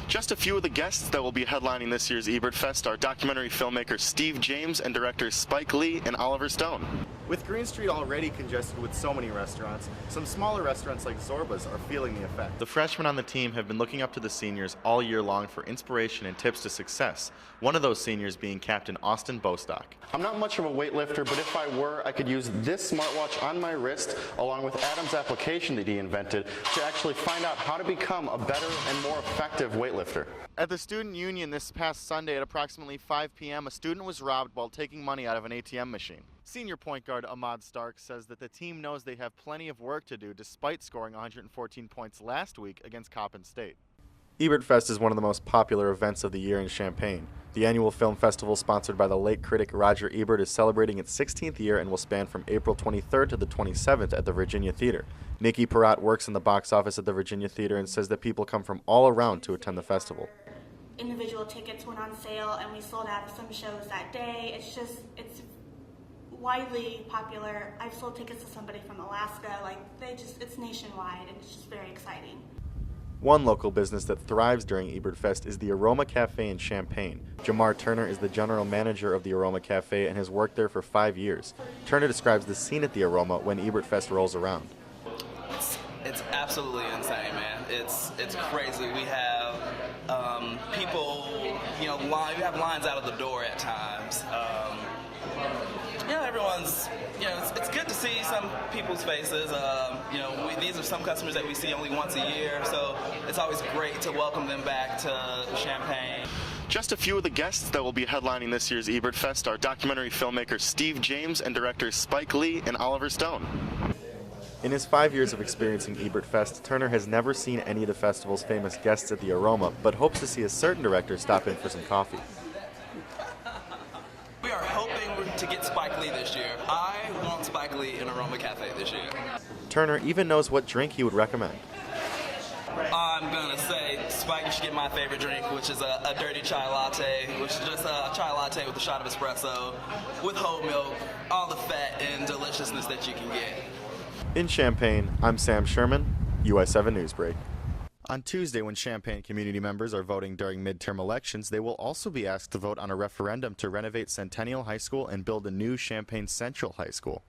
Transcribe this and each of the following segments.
Just a few of the guests that will be headlining this year's Ebert Fest are documentary filmmaker Steve James and directors Spike Lee and Oliver Stone. With Green Street already congested with so many restaurants, some smaller restaurants like Zorba's are feeling the effect. The freshmen on the team have been looking up to the seniors all year long for inspiration and tips to success, one of those seniors being Captain Austin Bostock. I'm not much of a weightlifter, but if I were, I could use this smartwatch on my wrist along with Adam's application that he invented to actually find out how to become a better and more effective weightlifter. At the Student Union this past Sunday at approximately 5 p.m., a student was robbed while taking money out of an ATM machine. Senior point guard Ahmad Stark says that the team knows they have plenty of work to do despite scoring 114 points last week against Coppin State. Ebert Fest is one of the most popular events of the year in Champaign. The annual film festival sponsored by the late critic Roger Ebert is celebrating its 16th year and will span from April 23rd to the 27th at the Virginia Theater. Nikki Peratt works in the box office at the Virginia Theater and says that people come from all around to attend the festival. Individual tickets went on sale and we sold out of some shows that day. It's widely popular. I've sold tickets to somebody from Alaska. It's nationwide and it's just very exciting. One local business that thrives during Ebert Fest is the Aroma Cafe in Champaign. Jamar Turner is the general manager of the Aroma Cafe and has worked there for 5 years. Turner describes the scene at the Aroma when Ebert Fest rolls around. It's absolutely insane, man. It's crazy. We have people, we have lines out of the door at times. Everyone's, it's good to see some people's faces. These are some customers that we see only once a year, so it's always great to welcome them back to Champaign. Just a few of the guests that will be headlining this year's Ebert Fest are documentary filmmaker Steve James and directors Spike Lee and Oliver Stone. In his 5 years of experiencing Ebert Fest, Turner has never seen any of the festival's famous guests at the Aroma, but hopes to see a certain director stop in for some coffee. We are hoping to get Spike Lee this year. I want Spike Lee in Aroma Cafe this year. Turner even knows what drink he would recommend. I'm gonna say Spike, you should get my favorite drink, which is a dirty chai latte, which is just a chai latte with a shot of espresso, with whole milk, all the fat and deliciousness that you can get. In Champaign, I'm Sam Sherman, US7 Newsbreak. On Tuesday, when Champaign community members are voting during midterm elections, they will also be asked to vote on a referendum to renovate Centennial High School and build a new Champaign Central High School.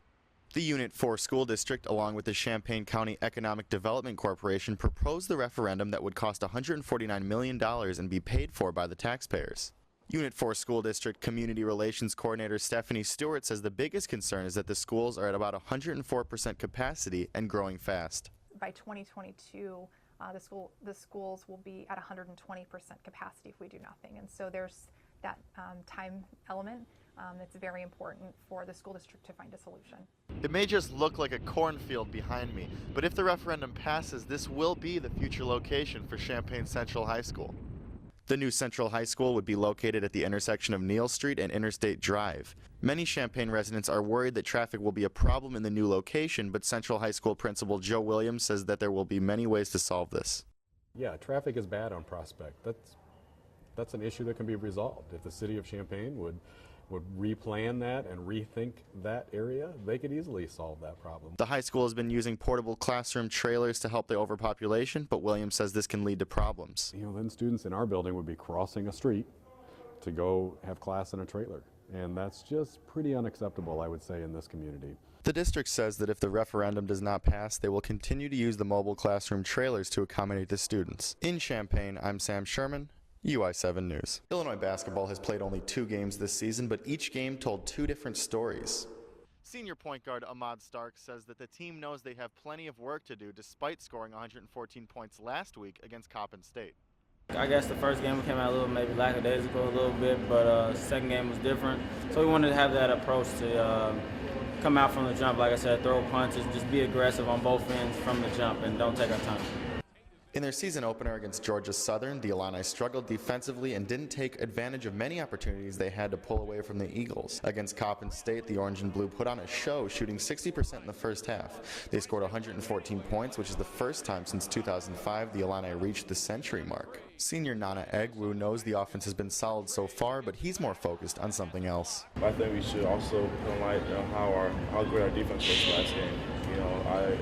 The Unit 4 School District, along with the Champaign County Economic Development Corporation, proposed the referendum that would cost $149 million and be paid for by the taxpayers. Unit 4 School District Community Relations Coordinator Stephanie Stewart says the biggest concern is that the schools are at about 104% capacity and growing fast. By 2022, the schools will be at 120% capacity if we do nothing. And so there's that time element that's very important for the school district to find a solution. It may just look like a cornfield behind me, but if the referendum passes, this will be the future location for Champaign Central High School. The new Central High School would be located at the intersection of Neal Street and Interstate Drive. Many Champaign residents are worried that traffic will be a problem in the new location, but Central High School Principal Joe Williams says that there will be many ways to solve this. Yeah, traffic is bad on Prospect. That's an issue that can be resolved. If the city of Champaign would replan that and rethink that area, they could easily solve that problem. The high school has been using portable classroom trailers to help the overpopulation, but Williams says this can lead to problems. Then students in our building would be crossing a street to go have class in a trailer. And that's just pretty unacceptable, I would say, in this community. The district says that if the referendum does not pass, they will continue to use the mobile classroom trailers to accommodate the students. In Champaign, I'm Sam Sherman, UI7 News. Illinois basketball has played only 2 games this season, but each game told 2 different stories. Senior point guard Ahmad Stark says that the team knows they have plenty of work to do despite scoring 114 points last week against Coppin State. I guess the first game we came out a little maybe lackadaisical a little bit, but second game was different. So we wanted to have that approach to come out from the jump, like I said, throw punches, just be aggressive on both ends from the jump and don't take our time. In their season opener against Georgia Southern, the Illini struggled defensively and didn't take advantage of many opportunities they had to pull away from the Eagles. Against Coppin State, the Orange and Blue put on a show, shooting 60% in the first half. They scored 114 points, which is the first time since 2005 the Illini reached the century mark. Senior Nana Egwu knows the offense has been solid so far, but he's more focused on something else. I think we should also put in light how great our defense was last game.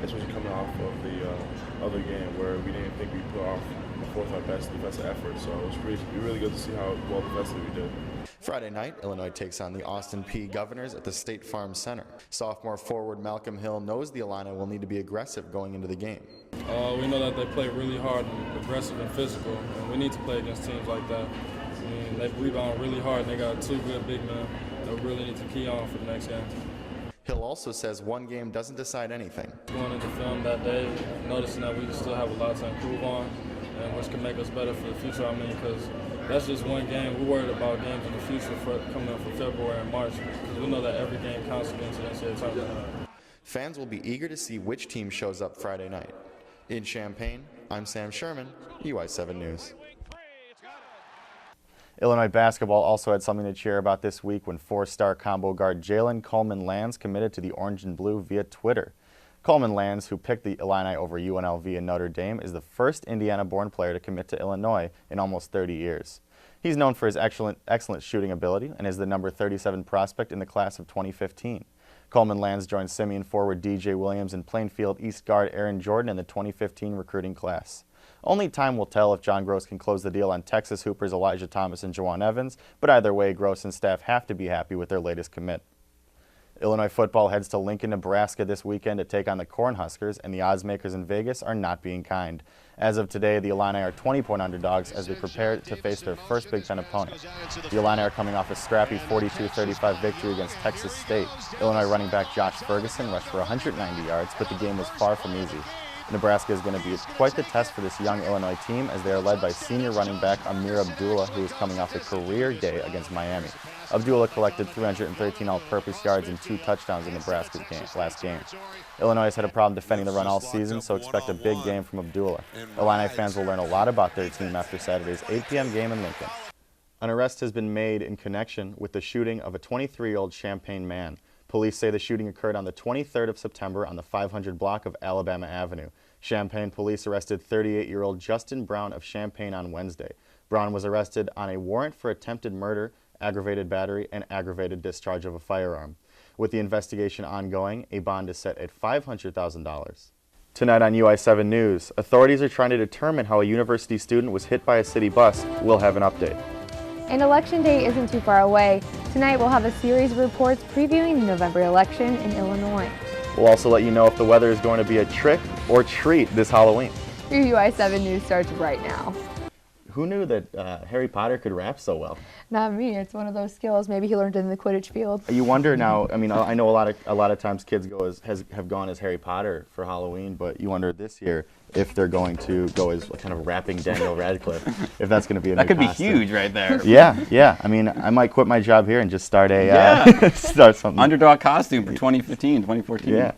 Especially coming off of the other game where we didn't think we put off fourth our best defensive effort. So it was really good to see how well defensively we did. Friday night, Illinois takes on the Austin Peay Governors at the State Farm Center. Sophomore forward Malcolm Hill knows the Illini will need to be aggressive going into the game. We know that they play really hard and aggressive and physical, and we need to play against teams like that. I mean, they rebound really hard, and they got two good big men that we really need to key on for the next game. Hill also says one game doesn't decide anything. Going into film that day, noticing that we still have a lot to improve on, and which can make us better for the future. I mean, because that's just one game. We're worried about games in the future coming up for February and March, because we know that every game counts against the NCAA tournament. Fans will be eager to see which team shows up Friday night. In Champaign, I'm Sam Sherman, UI7 News. Illinois basketball also had something to cheer about this week when four-star combo guard Jalen Coleman-Lands committed to the Orange and Blue via Twitter. Coleman-Lands, who picked the Illini over UNLV and Notre Dame, is the first Indiana-born player to commit to Illinois in almost 30 years. He's known for his excellent shooting ability and is the number 37 prospect in the class of 2015. Coleman-Lands joined Simeon forward DJ Williams and Plainfield East guard Aaron Jordan in the 2015 recruiting class. Only time will tell if John Gross can close the deal on Texas Hoopers Elijah Thomas and Juwan Evans, but either way, Gross and staff have to be happy with their latest commit. Illinois football heads to Lincoln, Nebraska this weekend to take on the Cornhuskers, and the oddsmakers in Vegas are not being kind. As of today, the Illini are 20-point underdogs as they prepare to face their first Big Ten opponent. The Illini are coming off a scrappy 42-35 victory against Texas State. Illinois running back Josh Ferguson rushed for 190 yards, but the game was far from easy. Nebraska is going to be quite the test for this young Illinois team as they are led by senior running back Amir Abdullah, who is coming off a career day against Miami. Abdullah collected 313 all-purpose yards and 2 touchdowns in Nebraska's last game. Illinois has had a problem defending the run all season, so expect a big game from Abdullah. Illini fans will learn a lot about their team after Saturday's 8 p.m. game in Lincoln. An arrest has been made in connection with the shooting of a 23-year-old Champaign man. Police say the shooting occurred on the 23rd of September on the 500 block of Alabama Avenue. Champaign police arrested 38-year-old Justin Brown of Champaign on Wednesday. Brown was arrested on a warrant for attempted murder, aggravated battery, and aggravated discharge of a firearm. With the investigation ongoing, a bond is set at $500,000. Tonight on UI7 News, authorities are trying to determine how a university student was hit by a city bus. We'll have an update. And Election Day isn't too far away. Tonight we'll have a series of reports previewing the November election in Illinois. We'll also let you know if the weather is going to be a trick or treat this Halloween. Your UI7 News starts right now. Who knew that Harry Potter could rap so well? Not me. It's one of those skills. Maybe he learned it in the Quidditch field. You wonder now. I mean, I know a lot of times kids have gone as Harry Potter for Halloween, but you wonder this year if they're going to go as kind of rapping Daniel Radcliffe. If that's going to be a that could costume. be huge right there. Yeah. I mean, I might quit my job here and just start start something. Underdog costume for 2015, 2014. Yeah.